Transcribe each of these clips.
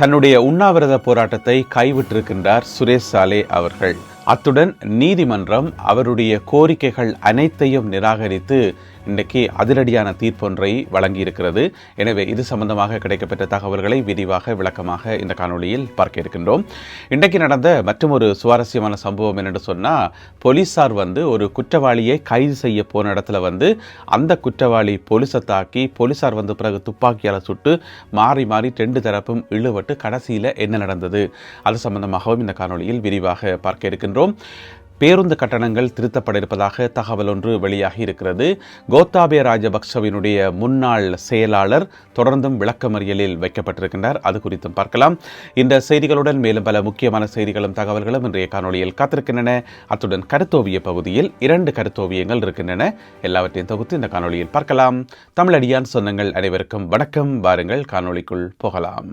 தன்னுடைய உண்ணாவிரத போராட்டத்தை கைவிட்டிருக்கின்றார் சுரேஷ் சாலே அவர்கள். அத்துடன் நீதிமன்றம் அவருடைய கோரிக்கைகள் அனைத்தையும் நிராகரித்து இன்றைக்கு அதிரடியான தீர்ப்பொன்றை வழங்கியிருக்கிறது. எனவே இது சம்பந்தமாக கிடைக்கப்பெற்ற தகவல்களை விரிவாக விளக்கமாக இந்த காணொலியில் பார்க்க இருக்கின்றோம். இன்றைக்கு நடந்த மற்றொரு சுவாரஸ்யமான சம்பவம் என்னென்று சொன்னால், போலீஸார் ஒரு குற்றவாளியை கைது செய்ய போன இடத்துல அந்த குற்றவாளி போலீஸை தாக்கி போலீஸார் பிறகு துப்பாக்கியால் சுட்டு மாறி மாறி ரெண்டு தரப்பும் இழுவட்டு கடைசியில் என்ன நடந்தது அது சம்பந்தமாகவும் இந்த காணொலியில் விரிவாக பார்க்க இருக்கின்றோம். பேருந்து கட்டணங்கள் திருத்தப்பட இருப்பதாக தகவல் ஒன்று வெளியாகி இருக்கிறது. கோத்தாபய ராஜபக்சவினுடைய முன்னாள் செயலாளர் தொடர்ந்தும் விளக்கமறியலில் வைக்கப்பட்டிருக்கின்றார். அது குறித்தும் பார்க்கலாம். இந்த செய்திகளுடன் மேலும் பல முக்கியமான செய்திகளும் தகவல்களும் இன்றைய காணொலியில் காத்திருக்கின்றன. அத்துடன் கருத்தோவிய பகுதியில் 2 கருத்தோவியங்கள் இருக்கின்றன. எல்லாவற்றையும் தொகுத்து இந்த காணொலியில் பார்க்கலாம். தமிழடியான் சொந்தங்கள் அனைவருக்கும் வணக்கம். வாருங்கள் காணொலிக்குள் போகலாம்.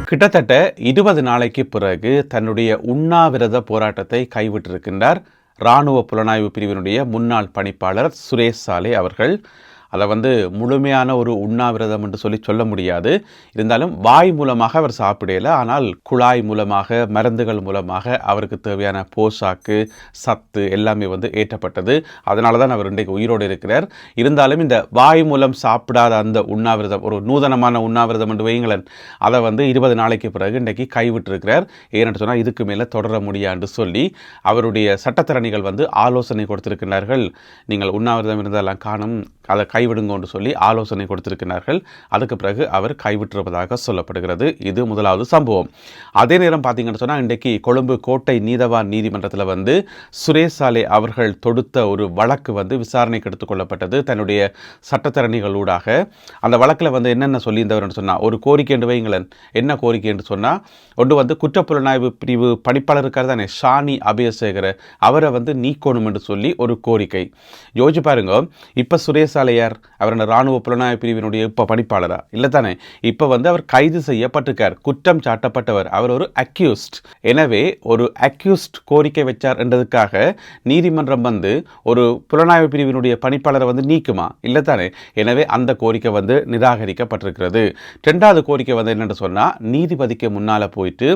கிட்டத்தட்ட 20 நாளைக்கு பிறகு தன்னுடைய உண்ணாவிரத போராட்டத்தை கைவிட்டிருக்கின்றார் இராணுவ புலனாய்வு பிரிவினுடைய முன்னாள் பணிப்பாளர் சுரேஷ் சாலே அவர்கள். அதை முழுமையான ஒரு உண்ணாவிரதம் என்று சொல்ல முடியாது. இருந்தாலும் வாய் மூலமாக அவர் சாப்பிடல. ஆனால் குழாய் மூலமாக, மருந்துகள் மூலமாக அவருக்கு தேவையான போஷாக்கு, சத்து எல்லாமே ஏற்றப்பட்டது. அதனால தான் அவர் இன்றைக்கு உயிரோடு இருக்கிறார். இருந்தாலும் இந்த வாய் மூலம் சாப்பிடாத அந்த உண்ணாவிரதம் ஒரு நூதனமான உண்ணாவிரதம் என்று வைங்களேன், அதை 20 நாளைக்கு பிறகு இன்றைக்கு கைவிட்டிருக்கிறார். ஏன்னு சொன்னால் இதுக்கு மேலே தொடர முடியாது சொல்லி அவருடைய சட்டத்தரணிகள் ஆலோசனை கொடுத்திருக்கிறார்கள். நீங்கள் உண்ணாவிரதம் இருந்தாலும் காணும், அதை கைவிடுங்கன்னு சொல்லி ஆலோசனை கொடுத்திருக்கிறார்கள். அதுக்கு பிறகு அவர் கைவிட்டிருப்பதாக சொல்லப்படுகிறது. இது முதலாவது சம்பவம். அதே நேரம் பார்த்தீங்கன்னு சொன்னால், இன்றைக்கு கொழும்பு கோட்டை நீதவான் நீதிமன்றத்தில் சுரேஷ் சாலே அவர்கள் தொடுத்த ஒரு வழக்கு விசாரணைக்கு எடுத்துக்கொள்ளப்பட்டது தன்னுடைய சட்டத்தரணிகளூடாக. அந்த வழக்கில் என்னென்ன சொல்லியிருந்தவர் சொன்னால், ஒரு கோரிக்கை என்று வைங்களேன். என்ன கோரிக்கை என்று சொன்னால், ஒன்று குற்றப்புலனாய்வு பிரிவு பணிப்பாளர் இருக்கார் தானே, ஷானி அபயசேகர, அவரை நீக்கணும் என்று சொல்லி ஒரு கோரிக்கை. யோசிச்சு பாருங்க, இப்போ சுரேஷ் சாலையார் அவர் இராணுவ புலனாய்வு பிரிவினுடைய இப்போ பணிப்பாளரா இல்லை தானே. இப்போ அவர் கைது செய்யப்பட்டிருக்கார், குற்றம் சாட்டப்பட்டவர், அவர் ஒரு அக்யூஸ்ட். எனவே ஒரு அக்யூஸ்ட் கோரிக்கை வச்சார் என்றதுக்காக நீதிமன்றம் ஒரு புலனாய்வு பிரிவினுடைய பணிப்பாளரை நீக்குமா? இல்லை தானே. எனவே அந்த கோரிக்கை நிராகரிக்கப்பட்டிருக்கிறது. 2வது கோரிக்கை என்னென்னு சொன்னால், நீதிபதிக்கு முன்னால் போயிட்டு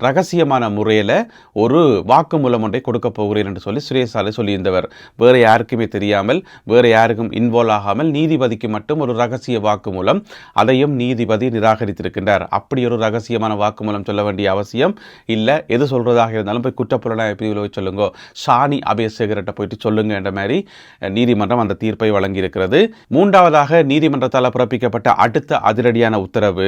ரகசியமான முறையில் ஒரு வாக்குமூலம் ஒன்றை கொடுக்க போகிறேன் என்று சொல்லி சுரேஷ் சாலே சொல்லியிருந்தவர். வேறு யாருக்குமே தெரியாமல், வேறு யாருக்கும் இன்வால்வ் ஆகாமல் நீதிபதிக்கு மட்டும் ஒரு ரகசிய வாக்குமூலம், அதையும் நீதிபதி நிராகரித்திருக்கின்றார். அப்படி ஒரு ரகசியமான வாக்குமூலம் சொல்ல வேண்டிய அவசியம் இல்லை. எது சொல்றதாக இருந்தாலும் போய் குற்றப்புலனாய்வு பிரிவில் போய் சொல்லுங்க, ஷானி அபயசேகர்கிட்ட போயிட்டு சொல்லுங்க என்ற மாதிரி நீதிமன்றம் அந்த தீர்ப்பை வழங்கியிருக்கிறது. 3வதாக நீதிமன்றத்தால் பிறப்பிக்கப்பட்ட அடுத்த அதிரடியான உத்தரவு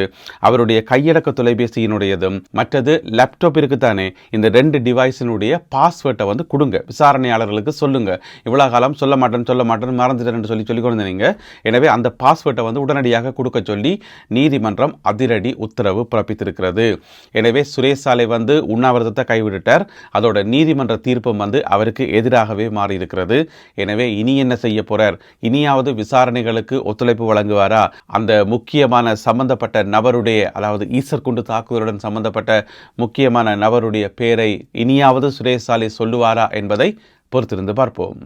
அவருடைய கையடக்க தொலைபேசியினுடையதும் மற்றது லேப்டாப் இருக்குத்தானே, இந்த 2 டிவைஸினுடைய பாஸ்வேர்டை கொடுங்க, விசாரணையாளர்களுக்கு சொல்லுங்க. இவ்வளவு காலம் சொல்ல மாட்டேன்னு மறந்துட்டேன் சொல்லி கொண்டிருந்தீங்க. எனவே அந்த பாஸ்வேர்டை உடனடியாக கொடுக்க சொல்லி நீதிமன்றம் அதிரடி உத்தரவு பிறப்பித்திருக்கிறது. எனவே சுரேஷ் சாலே உண்ணாவிரதத்தை கைவிட்டார். அதோட நீதிமன்ற தீர்ப்பும் அவருக்கு எதிராகவே மாறி இருக்கிறது. எனவே இனி என்ன செய்ய போறார்? இனியாவது விசாரணைகளுக்கு ஒத்துழைப்பு வழங்குவாரா? அந்த முக்கியமான சம்பந்தப்பட்ட நபருடைய, அதாவது ஈசர் குண்டு தாக்குதலுடன் சம்பந்தப்பட்ட முக்கியமான நபருடைய பெயரை இனியாவது சுரேஷ் சாலே சொல்லுவாரா என்பதை பொறுத்திருந்து பார்ப்போம்.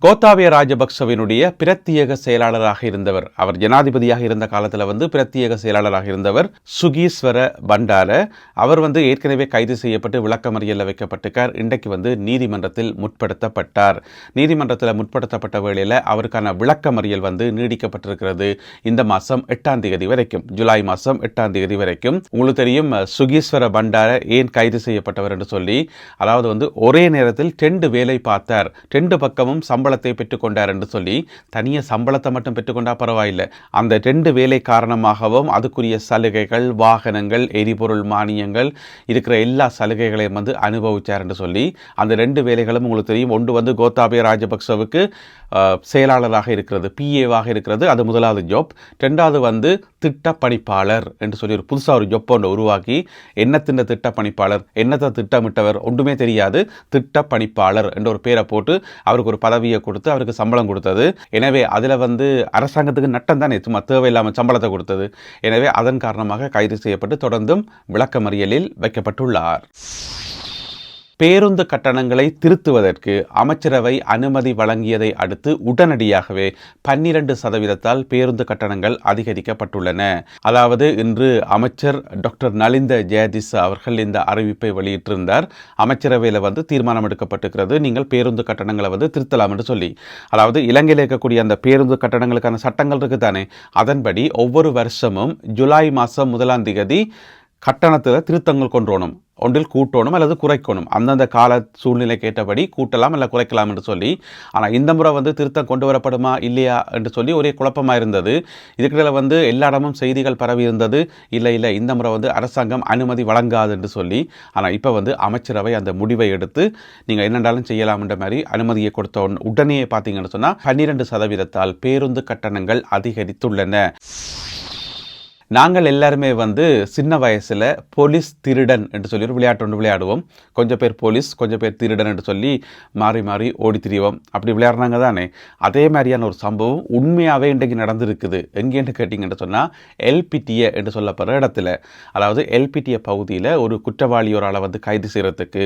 கோத்தாபய ராஜபக்சவினுடைய பிரத்யேக செயலாளராக இருந்தவர், அவர் ஜனாதிபதியாக இருந்த காலத்தில் பிரத்யேக செயலாளராக இருந்தவர் சுகீஸ்வர பண்டார. அவர் ஏற்கனவே கைது செய்யப்பட்டு விளக்கமறியலில் வைக்கப்பட்டிருக்கார். இன்றைக்கு நீதிமன்றத்தில் முற்படுத்தப்பட்டார். நீதிமன்றத்தில் முற்படுத்தப்பட்ட வேளையில் அவருக்கான விளக்கமறியல் நீடிக்கப்பட்டிருக்கிறது. இந்த மாதம் 8ஆம் தேதி வரைக்கும், ஜூலை மாதம் 8ஆம் தேதி வரைக்கும். உங்களுக்கு தெரியும் சுகீஸ்வர பண்டார ஏன் கைது செய்யப்பட்டவர் என்று சொல்லி. அதாவது ஒரே நேரத்தில் 2 வேலை பார்த்தார், 2 பக்கமும் சம்பளத்தை பெற்றுக்கொண்டார் என்று சொல்லி. தனிய சம்பளத்தை மட்டும் பெற்றுக்கொண்டா பரவாயில்லை, அந்த 2 வேலை காரணமாகவும் அதுக்குரிய சலுகைகள், வாகனங்கள், எரிபொருள் மானியங்கள் இருக்கிற எல்லா சலுகைகளையும் அனுபவிச்சார் என்று சொல்லி. அந்த 2 வேலைகளும் உங்களுக்கு தெரியும். ஒன்று கோத்தாபய ராஜபக்சவுக்கு செயலாளராக இருக்கிறது, பிஏவாக இருக்கிறது, அது முதலாவது ஜாப். 2வது திட்ட பணிப்பாளர் என்று சொல்லி ஒரு புதுசாக ஒரு ஜாப் ஒன்று உருவாக்கி, என்னத்தின் திட்ட பணிப்பாளர், என்னத்தை திட்டமிட்டவர் ஒன்றுமே தெரியாது, திட்ட பணிப்பாளர் என்ற ஒரு பேரை போட்டு அவருக்கு ஒரு பதவியை கொடுத்து அவருக்கு சம்பளம் கொடுத்தது. எனவே அதில் அரசாங்கத்துக்கு நட்டம் தானே, சும்மா தேவையில்லாமல் சம்பளத்தை கொடுத்தது. எனவே அதன் காரணமாக கைது செய்யப்பட்டு தொடர்ந்தும் விளக்கமறியலில் வைக்கப்பட்டுள்ளார். பேருந்து கட்டணங்களை திருத்துவதற்கு அமைச்சரவை அனுமதி வழங்கியதை அடுத்து உடனடியாகவே 12% பேருந்து கட்டணங்கள் அதிகரிக்கப்பட்டுள்ளன. அதாவது இன்று அமைச்சர் டாக்டர் நலிந்த ஜெயதிஸ் அவர்கள் இந்த அறிவிப்பை வெளியிட்டிருந்தார். அமைச்சரவையில் தீர்மானம் எடுக்கப்பட்டிருக்கிறது, நீங்கள் பேருந்து கட்டணங்களை திருத்தலாம் என்று சொல்லி. அதாவது இலங்கையில் இருக்கக்கூடிய அந்த பேருந்து கட்டணங்களுக்கான சட்டங்கள் இருக்குதானே, அதன்படி ஒவ்வொரு வருஷமும் ஜூலை மாதம் 1ஆம் தேதி கட்டணத்தில் திருத்தங்கள் கொண்டு வரணும். ஒன்றில் கூட்டணும் அல்லது குறைக்கணும், அந்தந்த கால சூழ்நிலைக்கு ஏற்றபடி கூட்டலாம் அல்ல குறைக்கலாம் என்று சொல்லி. ஆனால் இந்த முறை திருத்தம் கொண்டு வரப்படுமா இல்லையா என்று சொல்லி ஒரே குழப்பமாக இருந்தது. இதுக்கிடையில் எல்லா இடமும் செய்திகள் பரவி இருந்தது, இல்லை இந்த முறை அரசாங்கம் அனுமதி வழங்காது என்று சொல்லி. ஆனால் இப்போ அமைச்சரவை அந்த முடிவை எடுத்து நீங்கள் என்னென்றாலும் செய்யலாம் என்ற மாதிரி அனுமதியை கொடுத்த உடனே பார்த்தீங்கன்னு சொன்னால் 12% பேருந்து கட்டணங்கள் அதிகரித்துள்ளன. நாங்கள் எல்லாருமே சின்ன வயசில் போலீஸ் திருடன் என்று சொல்லி ஒரு விளையாட்டு ஒன்று விளையாடுவோம். கொஞ்சம் பேர் போலீஸ், கொஞ்சம் பேர் திருடன் என்று சொல்லி மாறி மாறி ஓடி திரிவோம். அப்படி விளையாடுறாங்க தானே. அதே மாதிரியான ஒரு சம்பவம் உண்மையாகவே இன்றைக்கு நடந்திருக்குது. எங்கேன்னு கேட்டிங்கன்னு சொன்னால் எல்பிடிஏ என்று சொல்லப்படுற இடத்துல, அதாவது எல்பிடிஏ பகுதியில் ஒரு குற்றவாளி ஒரு ஆளை கைது செய்கிறதுக்கு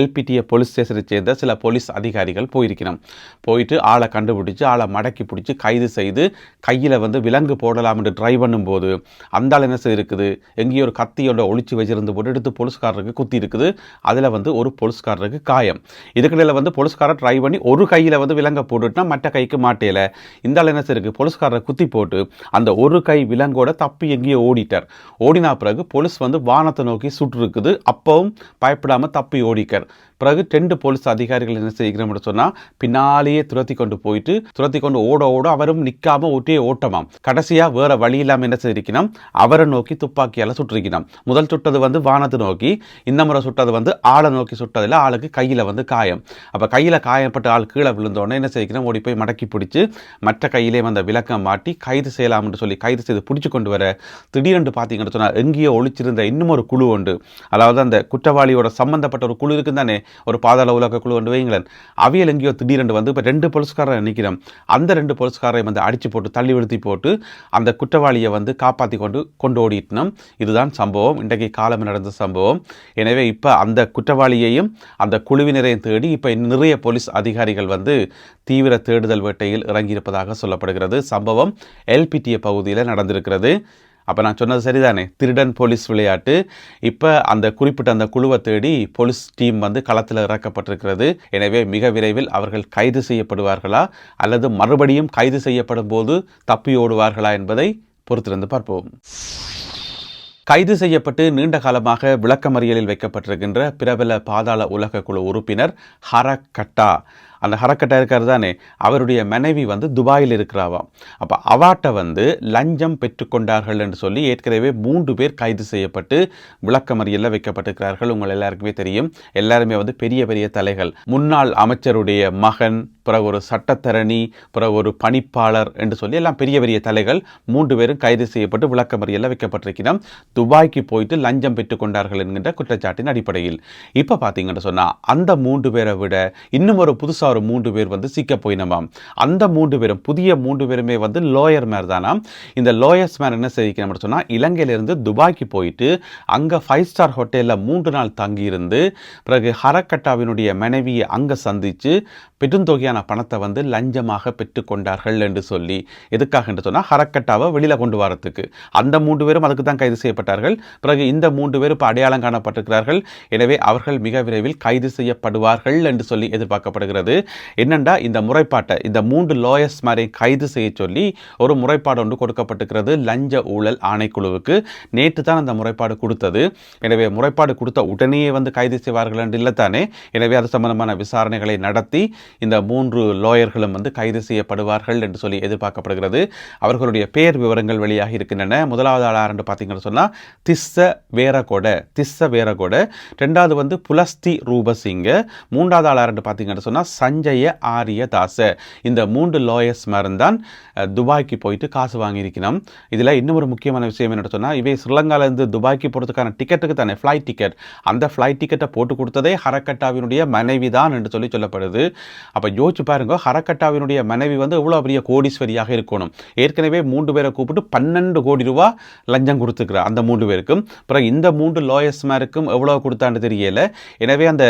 எல்பிடிஏ போலீஸ் ஸ்டேஷனை சேர்ந்த சில போலீஸ் அதிகாரிகள் போயிருக்கணும். போயிட்டு ஆளை கண்டுபிடிச்சி ஆளை மடக்கி பிடிச்சி கைது செய்து கையில் விலங்கு போடலாம் என்று ட்ரை பண்ணும்போது அந்த ஆள் என்ன செய்திருக்குது, எங்கேயோ ஒரு கத்தியோட ஒளிச்சு வச்சிருந்து போட்டு எடுத்து போலீஸ்காரருக்கு குத்தி இருக்குது. அதில் ஒரு போலீஸ்காரருக்கு காயம். இதுக்கிடையில் போலீஸ்காரர் ட்ரை பண்ணி ஒரு கையில் விலங்க போட்டுட்டுனா மற்ற கைக்கு மாட்டேல. இந்த ஆள் என்ன செய்யிருக்கு, போலீஸ்காரரை குத்தி போட்டு அந்த ஒரு கை விலங்கோட தப்பி எங்கேயோ ஓடிட்டார். ஓடினா பிறகு போலீஸ் வானத்தை நோக்கி சுட்டுருக்குது. அப்பவும் பயப்படாமல் தப்பி ஓடிக்கார். பிறகு 2 போலீஸ் அதிகாரிகள் என்ன செய்கிறோம்னு சொன்னால் பின்னாலேயே துரத்தி கொண்டு ஓட அவரும் நிற்காம ஒட்டே ஓட்டமாம். கடைசியாக வேற வழி இல்லாமல் என்ன செய்திருக்கணும், அவரை நோக்கி துப்பாக்கியால் சுட்டிருக்கணும். முதல் சுட்டது வானத்தை நோக்கி, இந்த முறை சுட்டது ஆளை நோக்கி சுட்டதில் ஆளுக்கு கையில் காயம். அப்போ கையில் காயப்பட்ட ஆள் கீழே விழுந்தோடனே என்ன செய்யணும், ஓடி போய் மடக்கி பிடிச்சி மற்ற கையிலே விளக்கம் மாட்டி கைது செய்யலாம்னு சொல்லி கைது செய்து பிடிச்சி கொண்டு வர திடீரென்று பார்த்தீங்கன்னு சொன்னால் எங்கேயோ ஒழிச்சிருந்த இன்னும் ஒரு குழு உண்டு. அதாவது அந்த குற்றவாளியோட சம்பந்தப்பட்ட ஒரு குழு இருக்குது தானே, ஒரு பாதாள உலக குழு கொண்டு வைங்களேன். அவியல் எங்கேயோ திடீரென்று இப்போ 2 போலீஸ்காரரை நிற்கிறோம். அந்த 2 போலீஸ்காரை அடிச்சு போட்டு தள்ளி விழுத்தி போட்டு அந்த குற்றவாளியை காப்பாற்றி கொண்டு ஓடிட்டோம். இதுதான் சம்பவம், இன்றைக்கு காலம் நடந்த சம்பவம். எனவே இப்போ அந்த குற்றவாளியையும் அந்த குழுவினரையும் தேடி இப்போ நிறைய போலீஸ் அதிகாரிகள் தீவிர தேடுதல் வேட்டையில் இறங்கியிருப்பதாக சொல்லப்படுகிறது. சம்பவம் எல்பிடிஏ பகுதியில் நடந்திருக்கிறது. அப்போ நான் சொன்னது சரிதானே, திருடன் போலீஸ் விளையாட்டு. இப்போ அந்த குறிப்பிட்ட அந்த குழுவை தேடி போலீஸ் டீம் களத்தில் இறக்கப்பட்டிருக்கிறது. எனவே மிக விரைவில் அவர்கள் கைது செய்யப்படுவார்களா அல்லது மறுபடியும் கைது செய்யப்படும் போது தப்பி ஓடுவார்களா என்பதை பொறுத்திருந்து பார்ப்போம். கைது செய்யப்பட்டு நீண்ட காலமாக விளக்கமறியலில் வைக்கப்பட்டிருக்கின்ற பிரபல பாதாள உலக குழு உறுப்பினர் ஹரக்கட்டா, அந்த ஹரக்கட்டா இருக்கார் தானே, அவருடைய மனைவி துபாயில் இருக்கிறாவாம். அப்போ அவாட்ட லஞ்சம் பெற்றுக்கொண்டார்கள் என்று சொல்லி ஏற்கனவே 3 பேர் கைது செய்யப்பட்டு விளக்கமறியலில் வைக்கப்பட்டிருக்கிறார்கள். உங்கள் எல்லாருக்குமே தெரியும், எல்லாருமே பெரிய பெரிய தலைகள். முன்னாள் அமைச்சருடைய மகன், பிறகு ஒரு சட்டத்தரணி, பிறகு ஒரு பணிப்பாளர் என்று சொல்லி எல்லாம் பெரிய பெரிய தலைகள் 3 பேரும் கைது செய்யப்பட்டு விளக்கமறியலில் வைக்கப்பட்டிருக்கிறோம். துபாய்க்கு போயிட்டு லஞ்சம் பெற்றுக்கொண்டார்கள் என்கின்ற குற்றச்சாட்டின் அடிப்படையில். இப்போ பார்த்தீங்கன்னு சொன்னால் அந்த 3 பேரை விட இன்னும் ஒரு புதுசாக ஒரு 3 பேர் சிக்க போயினமாம். அந்த 3 பேரும் புதிய 3 பேருமே லோயர் மேர் தானாம். இந்த லோயர்ஸ் மேர் என்ன செய்யணும் சொன்னால் இலங்கையிலிருந்து துபாய்க்கு போயிட்டு அங்கே 5 ஸ்டார் ஹோட்டலில் 3 நாள் தங்கியிருந்து பிறகு ஹரக்கட்டாவினுடைய மனைவியை அங்கே சந்தித்து பெருந்தொகையான பணத்தை லஞ்சமாக பெற்றுக்கொண்டார்கள் என்று சொல்லி. எதுக்காக என்று சொன்னால் ஹரக்கட்டாவை வெளியில் கொண்டு வரத்துக்கு. அந்த 3 பேரும் அதுக்கு தான் கைது செய்யப்பட்டார்கள். பிறகு இந்த 3 பேர் இப்போ அடையாளம் காணப்பட்டிருக்கிறார்கள். எனவே அவர்கள் மிக விரைவில் கைது செய்யப்படுவார்கள் என்று சொல்லி எதிர்பார்க்கப்படுகிறது. என்னென்னா இந்த முறைப்பாட்டை இந்த 3 லோயர்ஸ் மாதிரி கைது செய்ய சொல்லி ஒரு முறைப்பாடு ஒன்று கொடுக்கப்பட்டிருக்கிறது லஞ்ச ஊழல் ஆணைக்குழுவுக்கு. நேற்று தான் அந்த முறைப்பாடு கொடுத்தது. எனவே முறைப்பாடு கொடுத்த உடனேயே கைது செய்வார்கள் என்று இல்லைத்தானே. எனவே அது சம்பந்தமான விசாரணைகளை நடத்தி இந்த 3 லோயர்களும் கைது செய்யப்படுவார்கள் என்று சொல்லி எதிர்பார்க்கப்படுகிறது. அவர்களுடைய பெயர் விவரங்கள் வெளியாகி இருக்கின்றன. முதலாவது ஆளார் என்று பார்த்தீங்கன்னு சொன்னால் திஸ்ஸ வேரகொட, 2வது புலஸ்தி ரூபசிங்க, 3வது ஆளார் என்று பார்த்தீங்கன்னு சொன்னால் சஞ்சய ஆரியதாச. இந்த 3 லாயர்ஸ் தான் துபாய்க்கு போயிட்டு காசு வாங்கியிருக்கணும். இதில் இன்னும் ஒரு முக்கியமான விஷயம் என்ன சொன்னால், இவை ஸ்ரீலங்காவிலிருந்து துபாய்க்கு போகிறதுக்கான டிக்கெட்டுக்கு தானே ஃப்ளைட் டிக்கெட், அந்த ஃப்ளைட் டிக்கெட்டை போட்டு கொடுத்ததே ஹரக்கட்டாவினுடைய மனைவி தான் என்று சொல்லப்படுது. அப்போ யோசிச்சு பாருங்க, ஹரக்கட்டாவினுடைய மனைவி வந்து எவ்வளோ பெரிய கோடீஸ்வரியாக இருக்கணும். ஏற்கனவே 3 பேரை கூப்பிட்டு 12 கோடி ரூபா லஞ்சம் கொடுத்துக்கிறார் அந்த 3 பேருக்கும். பிறகு இந்த 3 லாயர்ஸ்மாருக்கும் எவ்வளோ கொடுத்தான்னு தெரியல. எனவே அந்த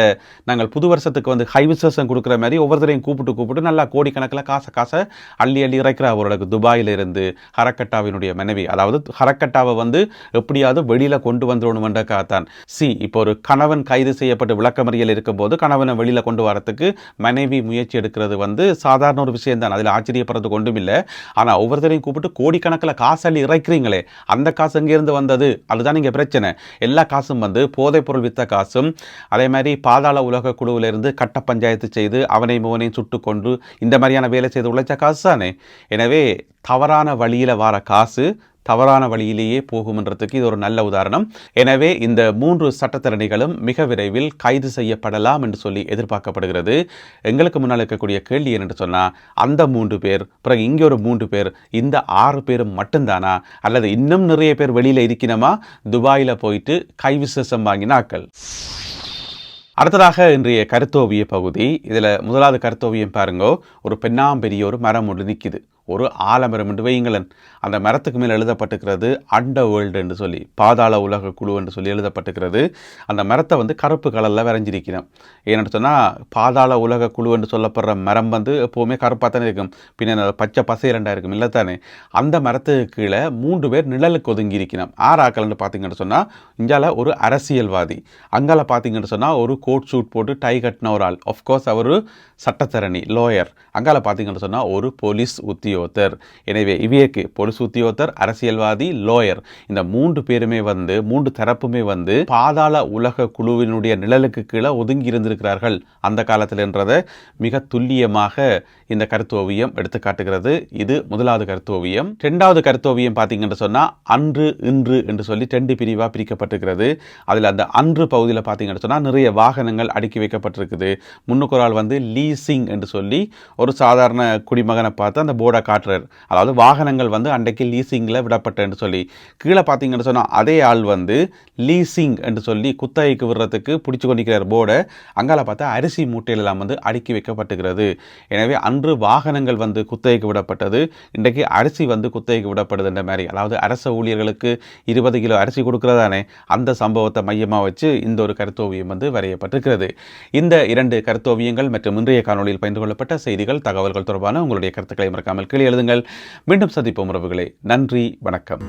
நாங்கள் புது வருஷத்துக்கு வந்து ஹை விசேஷம் கொடுக்குற மாதிரி ஒவ்வொருத்தரையும் கூப்பிட்டு நல்லா கோடிக்கணக்கில் காசை அள்ளி இறைக்கிற அவர்களுக்கு துபாயிலிருந்து ஹரக்கட்டாவினுடைய மனைவி. அதாவது ஹரக்கட்டாவை வந்து எப்படியாவது வெளியில் கொண்டு வந்துடணுமென்றக்காகத்தான். இப்போ ஒரு கணவன் கைது செய்யப்பட்டு விளக்கமறியல் இருக்கும்போது கணவனை வெளியில் கொண்டு வரத்துக்கு மனைவி முயற்சி எடுக்கிறது வந்து சாதாரண ஒரு விஷயம் தான், அதில் ஆச்சரியப்படுறது கொண்டும் இல்லை. ஆனால் ஒவ்வொருத்தரையும் கூப்பிட்டு கோடிக்கணக்கில் காசு அள்ளி இறைக்கிறீங்களே, அந்த காசு எங்கேருந்து வந்தது? அதுதான் இங்கே பிரச்சனை. எல்லா காசும் வந்து போதைப்பொருள் வித்த காசும், அதே மாதிரி பாதாள உலக குழுவிலிருந்து கட்ட பஞ்சாயத்து செய்து அவனையும் சுட்டு கொண்டு இந்த மாதிரியான வேலை செய்து உழைச்ச காசு தானே. எனவே தவறான வழியில் வர காசு தவறான வழியிலேயே போகும்ன்றதுக்கு இது ஒரு நல்ல உதாரணம். எனவே இந்த 3 சட்டத்தரணிகளும் மிக விரைவில் கைது செய்யப்படலாம் என்று சொல்லி எதிர்பார்க்கப்படுகிறது. எங்களுக்கு முன்னால் இருக்கக்கூடிய கேள்வி என்னென்று சொன்னால், அந்த 3 பேர் பிறகு இங்கே ஒரு 3 பேர், இந்த 6 பேரும் மட்டும்தானா அல்லது இன்னும் நிறைய பேர் வெளியில் இருக்கணுமா துபாயில் போயிட்டு கை விசேஷம் வாங்கின ஆக்கள்? அடுத்ததாக இன்றைய கருத்தோவிய பகுதி. இதில் முதலாவது கருத்தோவியம் பாருங்கோ, ஒரு பெண்ணாம்பெரிய ஒரு மரம் ஒன்று நிற்கிது, ஒரு ஆலமரம் என்று வையுங்களன். அந்த மரத்துக்கு மேல் எழுதப்பட்டிருக்கிறது அண்டர் வேர்ல்டு என்று சொல்லி, பாதாள உலக குழு என்று சொல்லி எழுதப்பட்டிருக்கிறது. அந்த மரத்தை வந்து கருப்பு கலரில் வரைஞ்சிருக்கணும். ஏன்னு சொன்னால் பாதாள உலக குழு என்று சொல்லப்படுற மரம் வந்து எப்போவுமே கருப்பாக தானே இருக்கும், பின்ன பச்சை பசைரண்டாக இருக்கும் இல்லை தானே. அந்த மரத்துக்கு கீழே 3 பேர் நிழலுக்கு ஒதுங்கி இருக்கணும். ஆறாக்கள்னு பார்த்தீங்கன்னு சொன்னால், இங்கால ஒரு அரசியல்வாதி, அங்கால பார்த்தீங்கன்னு சொன்னால் ஒரு கோட் சூட் போட்டு டை கட்டின ஒரு ஆள், ஆஃப்கோர்ஸ் அவர் சட்டத்தரணி லாயர். அங்கால பார்த்தீங்கன்னு சொன்னால் ஒரு போலீஸ் உத்தியோகத்தர். எனவே இவைக்கு போலீஸ் உத்தியோகத்தர், அரசியல்வாதி, லாயர், இந்த 3 பேருமே வந்து 3 தரப்புமே வந்து பாதாள உலக குழுவினுடைய நிழலுக்கு கீழே ஒதுங்கி இருந்திருக்கிறார்கள் அந்த காலத்தில் என்றதை மிக துல்லியமாக இந்த கருத்தோவியம் எடுத்து காட்டுகிறது. இது முதலாவது கருத்தோவியம். 2வது கருத்தோவியம் பார்த்தீங்கன்னு சொன்னால் அன்று இன்று என்று சொல்லி 2 பிரிவாக பிரிக்கப்பட்டிருக்கிறது. அதில் அந்த அன்று பகுதியில் பார்த்தீங்கன்னு சொன்னால் நிறைய வாகனங்கள் அடுக்கி வைக்கப்பட்டிருக்குது. முன்னுக்கு ஒரு ஆள் வந்து லீசிங் என்று சொல்லி ஒரு சாதாரண குடிமகனை பார்த்து அந்த போர்டை காட்டுறார். அதாவது வாகனங்கள் வந்து அன்றைக்கு லீசிங்கில் விடப்பட்டேன்னு சொல்லி. கீழே பார்த்தீங்கன்னு சொன்னால் அதே ஆள் வந்து லீசிங் என்று சொல்லி குத்தகைக்கு விடுறதுக்கு பிடிச்சி கொண்டிருக்கிறார் போர்டை. அங்கால பார்த்தா அரிசி மூட்டையில் எல்லாம் வந்து அடுக்கி வைக்கப்பட்டுகிறது. எனவே அன்று வாகனங்கள் வந்து குத்தகைக்கு விடப்பட்டது, இன்றைக்கு அரிசி வந்து குத்தகைக்கு விடப்படுது என்ற மாதிரி. அதாவது அரச ஊழியர்களுக்கு 20 கிலோ அரிசி கொடுக்கிறதானே, அந்த சம்பவத்தை மையமாக வச்சு இந்த ஒரு கருத்தோவியம் வந்து வரையப்பட்டிருக்கிறது. இந்த 2 கருத்தோவியங்கள் மற்றும் இன்றைய காணொலியில் பகிர்ந்து கொள்ளப்பட்ட செய்திகள், தகவல்கள் தொடர்பான உங்களுடைய கருத்துக்களை மறக்காமல் கீழே எழுதுங்கள். மீண்டும் சந்திப்போம் உறவுகளே. நன்றி, வணக்கம்.